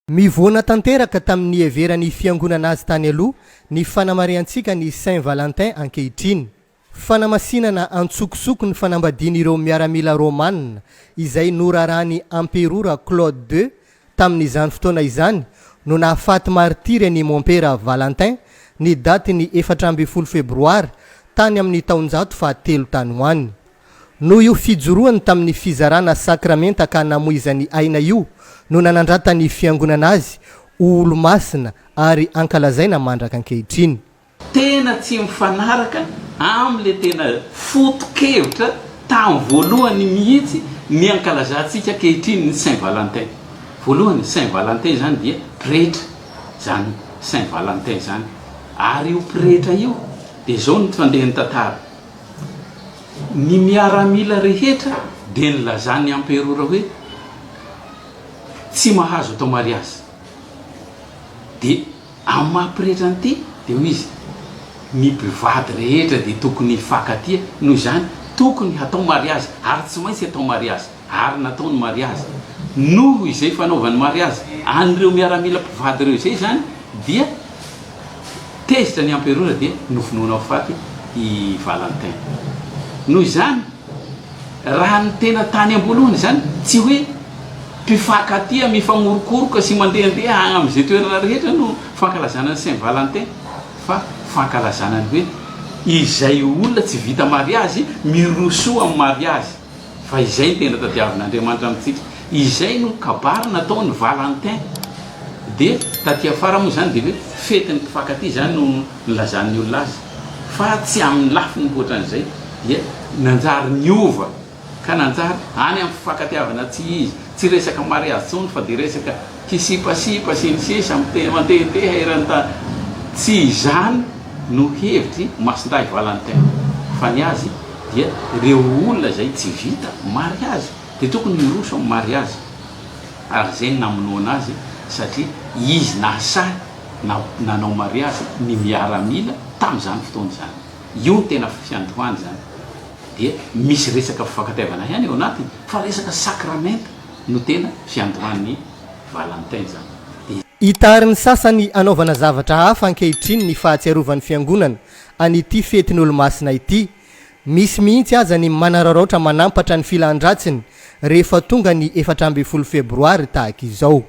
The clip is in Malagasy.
Mivoana tanteraka tamin'ny heveran'ny fiangonana azy tany aloha ny fanamariantsika ny Saint Valentin ankehitriny. Fanamasinana antsokosoko ny fanambadian'ireo miaramila romanina izay norarahany Amperora Claude II tamin'izany fotoana izany no nahafaty martire ny Mompera Valentin ny daty ny 14 febroary tany amin'ny taonjato fahatelo tany ho any. No io fijoroany tamin'ny fizarana sakramenta ka namoizany aina io no nanandratan'ny fiangonana azy olo masina ary ankalazaina mandraka ankehitriny. Tena tsy mifanaraka amle tena foto-kevitra tamin'ny voalohany mihitsy ny ankalazantsika ankehitriny ny Saint Valentin. Voalohany Saint Valentin zany dia pretra zany Saint Valentin zany, ary io pretra io dia zao ny fandehany tantara. Ny miaramila rehetra dia nilazany Amperora hoe tsy mahazo atao mariazy. Dia amin'ny maha-pretra an'ity dia hoy izy ny mpivady rehetra dia tokony hifankatia, noho izany tokony hatao mariazy ary tsy maintsy atao mariazy ary natao ny mariazy. Noho izay fanaovany mariazy an'ireo miaramila mpivady ireo izay zany dia tezitra ny Amperora dia nofonoana ho faty i Valentin. Noho izany raha ny tena tany ambolohany zany tsy hoe mpifankatia mifamorokoroka sy mandehandeha amin'izay toerana rehetra no fankalazana ny Saint Valentin, fa fankalazana ny hoe izay olona tsy vita mariazy mirosoa amin'ny mariazy, fa izay tena tadiavin'Andriamanitra amintsika, izay no kabary nataony Valentin. Dia taty afara moa zany dia hoe fetin'ny mpifankatia zany no nilazan'ny olona azy, fa tsy amin'ny lafiny ohatran'izay dia nanjary niova ka nanjary any amin'ny fifankatiavana tsy resaka mariazy tsony fa dia resaka kisipasipa sy ny sisa mandehandeha eran-tany. Tsy izany no hevitry masindahy Valentin, fa ny azy dia ireo olona zay tsy vita mariazy dia tokony miroso amin'ny mariazy, ary zay namonoana azy satria izy nasahy nanao mariazy ny miaramila tamin'izany fotoana zany. Io ny tena fiandohany zany. Dia misy resaka fifankatiavana ihany eo anatiny, fa resaka sakramenta no tena fiandohan'ny Valentin zany. Itarin'ny sasany anaovana zavatra hafa ankehitriny ny fahatsiarovan'ny fiangonana an'ity fetin'olo-masina ity. Misy mihitsy aza ny manararaotra manampatra ny filandratsiny rehefa tonga ny 14 febroary tahaka izao.